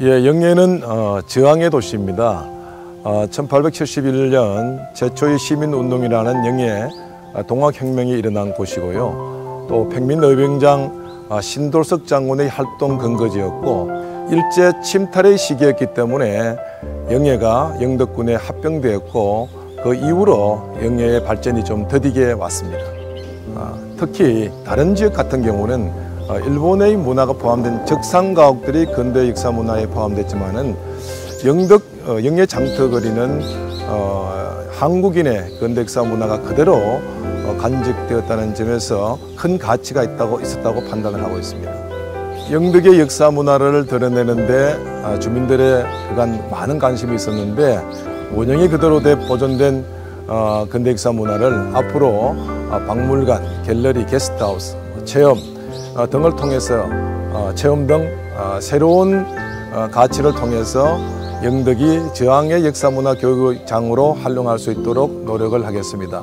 예, 영예는 저항의 도시입니다. 1871년 최초의 시민운동이라는 영예 동학혁명이 일어난 곳이고요. 또 평민의병장 신돌석 장군의 활동 근거지였고 일제 침탈의 시기였기 때문에 영예가 영덕군에 합병되었고 그 이후로 영예의 발전이 좀 더디게 왔습니다. 특히 다른 지역 같은 경우는 일본의 문화가 포함된 적상가옥들이 근대 역사 문화에 포함됐지만은 영예 장터거리는 한국인의 근대 역사 문화가 그대로 간직되었다는 점에서 큰 가치가 있었다고 판단을 하고 있습니다. 영덕의 역사 문화를 드러내는데 주민들의 그간 많은 관심이 있었는데 원형이 그대로 보존된 근대 역사 문화를 앞으로 박물관, 갤러리, 게스트하우스, 체험 등을 통해서 체험 등 새로운 가치를 통해서 영덕이 저항의 역사문화 교육장으로 활용할 수 있도록 노력을 하겠습니다.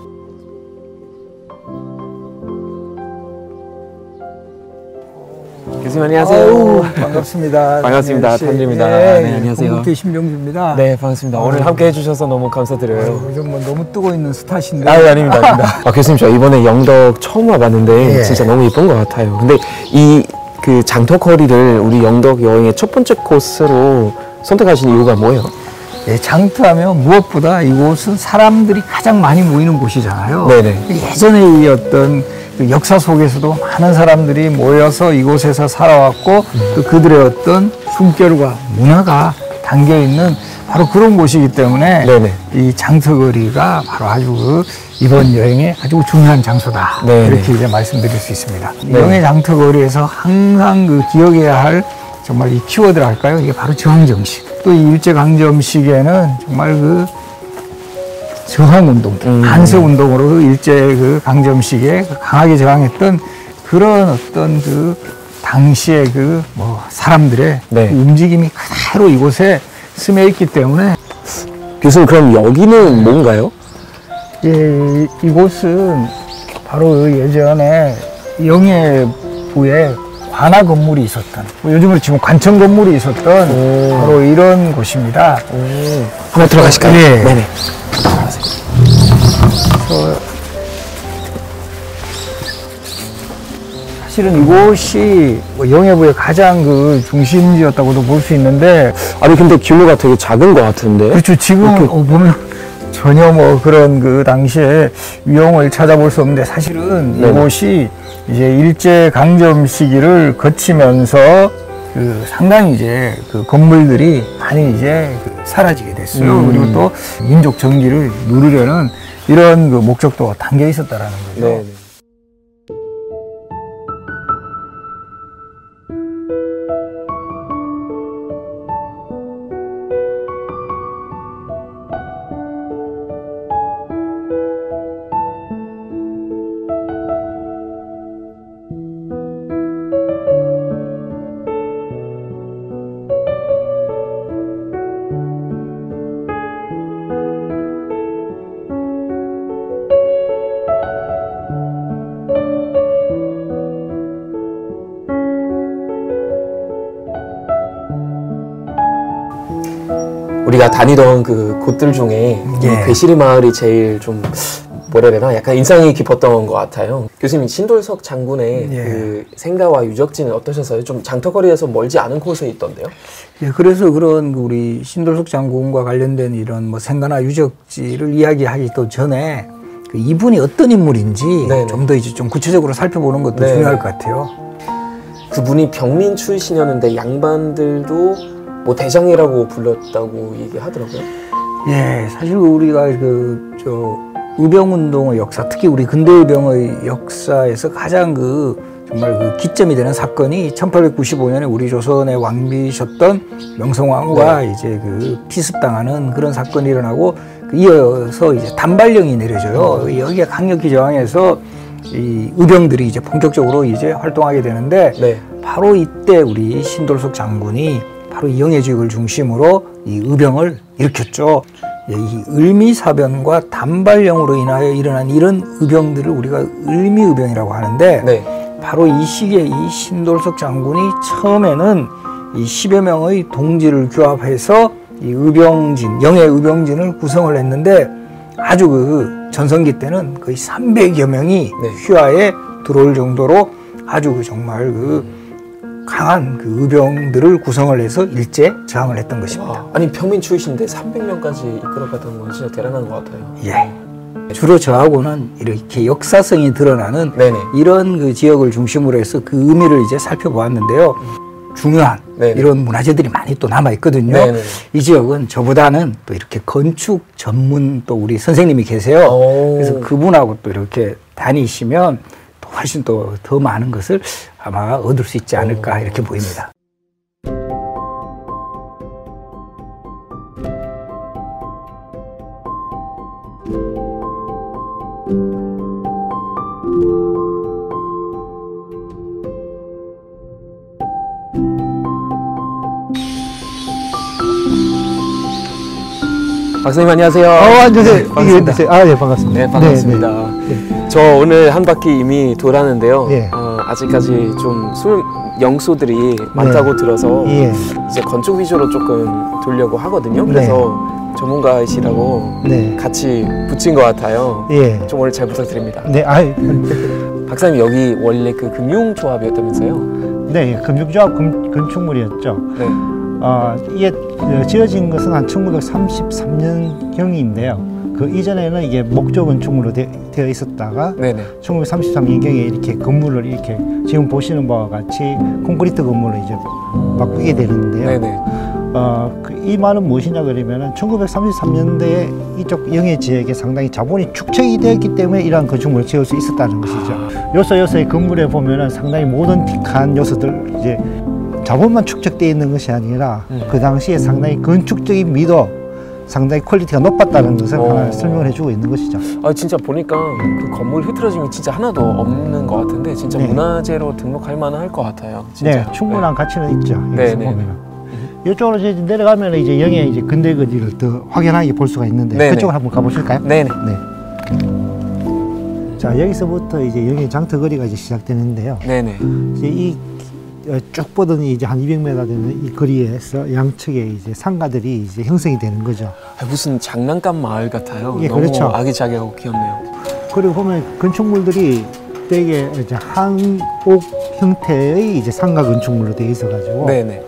교수님 안녕하세요. 아유, 반갑습니다. 반갑습니다. 탄주입니다. 네, 네, 안녕하세요. 공국대 심정주입니다. 네, 반갑습니다. 오늘 함께 해주셔서 너무 감사드려요. 요즘 뭐 너무 뜨고 있는 스타신데. 아닙니다, 아닙니다. 교수님 저 이번에 영덕 처음 와봤는데 진짜 너무 예쁜 것 같아요. 근데 이 그 장터거리를 우리 영덕 여행의 첫 번째 코스로 선택하신 이유가 뭐예요? 네, 장터하면 무엇보다 이곳은 사람들이 가장 많이 모이는 곳이잖아요. 네네. 예전에 이 어떤 그 역사 속에서도 많은 사람들이 모여서 이곳에서 살아왔고 또 그들의 어떤 숨결과 문화가 담겨있는 바로 그런 곳이기 때문에 네네. 이 장터거리가 바로 아주 이번 여행에 아주 중요한 장소다. 네네. 이렇게 이제 말씀드릴 수 있습니다. 네. 영예 장터거리에서 항상 그 기억해야 할 정말 이 키워드랄까요? 이게 바로 저항정식. 또 이 일제강점식에는 정말 그 저항운동, 반세운동으로 일제 그 강점식에 강하게 저항했던 그런 어떤 그 당시의 그 뭐 사람들의 네. 그 움직임이 그대로 이곳에 스며 있기 때문에 교수님 그럼 여기는 뭔가요? 예, 이곳은 바로 예전에 영예부에 관아 건물이 있었던, 요즘으로 지금 관청 건물이 있었던 바로 이런 곳입니다. 한번 들어가실까요? 네. 네네. 사실은 이곳이 뭐 영예부의 가장 그 중심지였다고도 볼 수 있는데, 아니 근데 규모가 되게 작은 것 같은데. 그렇죠. 지금 보면 전혀 뭐 그런 그 당시에 위용을 찾아볼 수 없는데 사실은 네네. 이곳이 이제 일제 강점 시기를 거치면서 그 상당히 이제 그 건물들이 많이 이제 그 사라지게 됐어요. 그리고 또 민족 정기를 누리려는 이런 그 목적도 담겨 있었다라는 거죠. 네네. 우리가 다니던 그 곳들 중에 이 괴시리 마을이 제일 좀 뭐라 해야 되나 약간 인상이 깊었던 것 같아요. 교수님 신돌석 장군의 그 생가와 유적지는 어떠셨어요? 좀 장터거리에서 멀지 않은 곳에 있던데요? 예, 그래서 그런 우리 신돌석 장군과 관련된 이런 뭐 생가나 유적지를 이야기하기 또 전에 그 이분이 어떤 인물인지 좀 더 이제 좀 구체적으로 살펴보는 것도 중요할 것 같아요. 그분이 병민 출신이었는데 양반들도 뭐 대장이라고 불렀다고 얘기하더라고요. 예, 사실 우리가 의병운동의 역사, 특히 우리 근대의병의 역사에서 가장 정말 그 기점이 되는 사건이 1895년에 우리 조선의 왕비셨던 명성황후가 이제 피습당하는 그런 사건이 일어나고 이어서 이제 단발령이 내려져요. 여기에 강력히 저항해서 이 의병들이 이제 본격적으로 이제 활동하게 되는데 바로 이때 우리 신돌석 장군이 바로 이 영예주익을 중심으로 이 의병을 일으켰죠. 이 을미사변과 단발령으로 인하여 일어난 이런 의병들을 우리가 을미의병이라고 하는데 바로 이 시기에 이 신돌석 장군이 처음에는 이 10여 명의 동지를 규합해서 이 의병진, 영해 의병진을 구성을 했는데 아주 그 전성기 때는 거의 300여 명이 네. 휘하에 들어올 정도로 아주 그 정말 그 강한 그 의병들을 구성을 해서 일제 저항을 했던 것입니다. 와, 아니 평민 출신인데 300명까지 이끌어갔던 건 진짜 대단한 것 같아요. 예. 주로 저하고는 이렇게 역사성이 드러나는 네네. 이런 그 지역을 중심으로 해서 그 의미를 이제 살펴보았는데요. 중요한 네네. 이런 문화재들이 많이 또 남아 있거든요. 네네. 이 지역은 저보다는 또 이렇게 건축 전문 또 우리 선생님이 계세요. 오. 그래서 그분하고 또 이렇게 다니시면 또 훨씬 또 더 많은 것을 아마 얻을 수 있지 않을까 이렇게 보입니다. 박사님 안녕하세요. 앉으세요. 반갑습니다. 예, 반갑습니다. 네, 반갑습니다. 저 오늘 한 바퀴 이미 돌았는데요. 예. 아직까지 좀 영수들이 많다고 들어서 예. 이제 건축 위주로 조금 돌려고 하거든요. 그래서 전문가이시라고 네. 같이 붙인 것 같아요. 예. 좀 오늘 잘 부탁드립니다. 네, 박사님 여기 원래 그 금융조합이었다면서요? 네, 금융조합 건축물이었죠. 네. 이게 지어진 것은 한 1933년경인데요. 그 이전에는 이게 목조 건축물로 되어 있었다가 네네. 1933년경에 이렇게 건물을 이렇게 지금 보시는 바와 같이 콘크리트 건물로 이제 바꾸게 되는데요. 네네. 이 말은 무엇이냐 그러면은 1933년대에 이쪽 영해 지역에 상당히 자본이 축적이 되었기 때문에 이러한 건축물을 지을 수 있었다는 것이죠. 요소요소의 건물에 보면은 상당히 모던틱한 요소들 이제 자본만 축적되어 있는 것이 아니라 그 당시에 상당히 건축적인 미도 상당히 퀄리티가 높았다는 것을 하나 설명을 해주고 있는 것이죠. 진짜 보니까 그 건물 흐트러짐이 진짜 하나도 없는 것 같은데 진짜 네. 문화재로 등록할 만할 것 같아요. 진짜. 네, 충분한 가치는 있죠. 네, 여기서 네. 보면은. 이쪽으로 이제 내려가면 이제 영해 이제 근대거지를 더 확연하게 볼 수가 있는데 네네. 그쪽으로 한번 가보실까요? 네네. 네. 자, 여기서부터 이제 영해 장터거리가 이제 시작되는데요. 네네. 이제 쭉 뻗은 이제 한 200m 되는 이 거리에서 양측에 이제 상가들이 이제 형성이 되는 거죠. 무슨 장난감 마을 같아요. 예, 너무 그렇죠. 아기자기하고 귀엽네요. 그리고 보면 건축물들이 되게 이제 한옥 형태의 이제 상가 건축물로 되어 있어가지고 네네.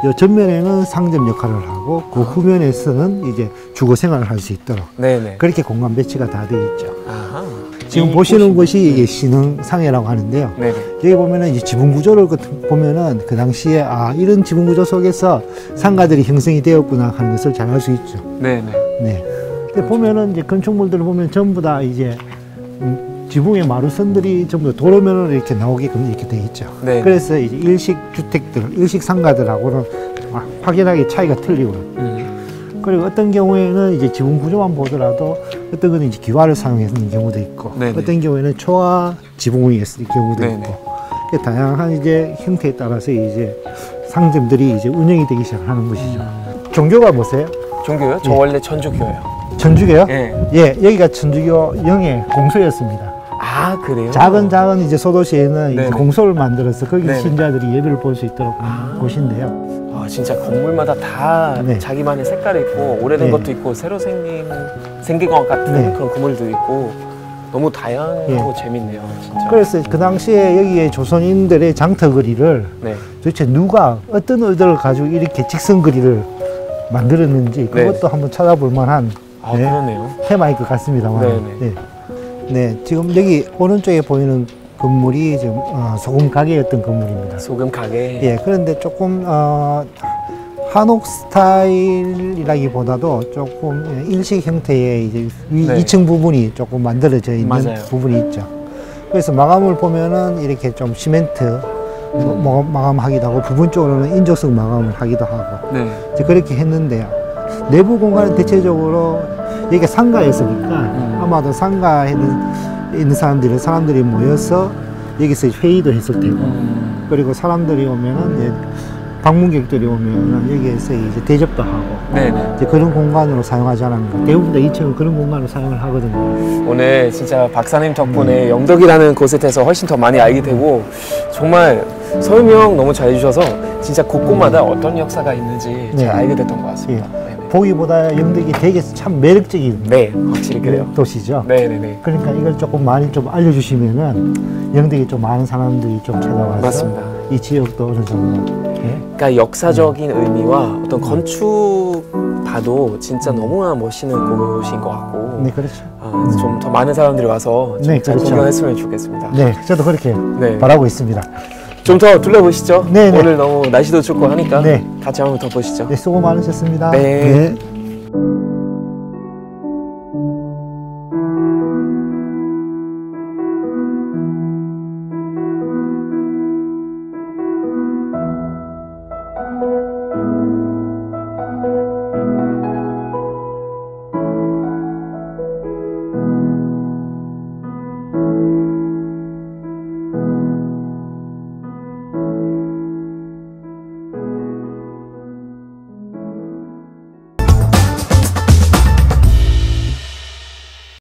요 전면에는 상점 역할을 하고 그 후면에서는 이제 주거 생활을 할 수 있도록 네네. 그렇게 공간 배치가 다 되어 있죠. 아하. 지금 보시는 곳이 이게 신흥상해라고 하는데요. 네네. 여기 보면은 이제 지붕 구조를 보면은 그 당시에 이런 지붕 구조 속에서 상가들이 형성이 되었구나 하는 것을 잘 알 수 있죠. 네네. 네. 근데 보면은 이제 건축물들을 보면 전부 다 이제 지붕의 마루선들이 전부 다 도로면으로 이렇게 나오게끔 이렇게 되어 있죠. 네. 그래서 이제 일식 주택들, 일식 상가들하고는 확연하게 차이가 틀리고요. 그리고 어떤 경우에는 이제 지붕 구조만 보더라도 어떤 거는 이제 기와를 사용하는 경우도 있고, 네네. 어떤 경우에는 초화 지붕이 있을 경우도 네네. 있고, 다양한 이제 형태에 따라서 이제 상점들이 이제 운영이 되기 시작하는 것이죠. 종교가 뭐세요? 종교요? 저 예. 원래 천주교예요. 천주교요? 예. 예, 여기가 천주교 영해 공소였습니다. 아 그래요? 작은 이제 소도시에는 이제 네네. 공소를 만들어서 거기 네네. 신자들이 예배를 볼 수 있도록 하는 곳인데요. 진짜 건물마다 다 네. 자기만의 색깔이 있고 오래된 네. 것도 있고 새로 생긴 것 같은 네. 그런 건물도 있고 너무 다양하고 재밌네요, 진짜. 그래서 그 당시에 여기에 조선인들의 장터거리를 네. 도대체 누가 어떤 의도를 가지고 이렇게 직선거리를 만들었는지 그것도 네. 한번 찾아볼 만한 그러네요. 테마일 것 같습니다만. 네네. 네, 지금 여기 오른쪽에 보이는 건물이 지금 소금 가게였던 건물입니다. 소금 가게. 예, 그런데 조금 한옥 스타일이라기보다도 조금 일식 형태의 이제 네. 2층 부분이 조금 만들어져 있는 맞아요. 부분이 있죠. 그래서 마감을 보면은 이렇게 좀 시멘트 마감하기도 하고 부분적으로는 인조석 마감을 하기도 하고 네. 이제 그렇게 했는데요. 내부 공간은 대체적으로 여기가 상가였으니까 아마도 상가에 있는 사람들이 모여서 여기서 회의도 했을 테고 그리고 사람들이 오면은 이제 방문객들이 오면 여기에서 이제 대접도 하고 네네. 이제 그런 공간으로 사용하지 않았는가. 대부분 다 2층은 그런 공간으로 사용을 하거든요. 오늘 진짜 박사님 덕분에 영덕이라는 곳에 대해서 훨씬 더 많이 알게 되고 정말 설명 너무 잘해주셔서 진짜 곳곳마다 어떤 역사가 있는지 네. 잘 알게 됐던 것 같습니다. 네네. 보기보다 영덕이 되게 참 매력적인 네, 확실히 그래요. 도시죠. 네네네. 그러니까 이걸 조금 많이 좀 알려주시면은 영덕에 좀 많은 사람들이 좀 찾아와서 맞습니다. 이 지역도 어느 정도 그러니까 역사적인 의미와 어떤 건축 봐도 진짜 너무나 멋있는 곳인 것 같고 네, 그렇죠. 좀 더 많은 사람들이 와서 좀 네, 잘 그렇죠. 구경했으면 좋겠습니다. 네, 저도 그렇게 네. 바라고 있습니다. 좀 더 둘러보시죠. 네, 네. 오늘 너무 날씨도 춥고 하니까 네. 같이 한번 더 보시죠. 네, 수고 많으셨습니다. 네. 네.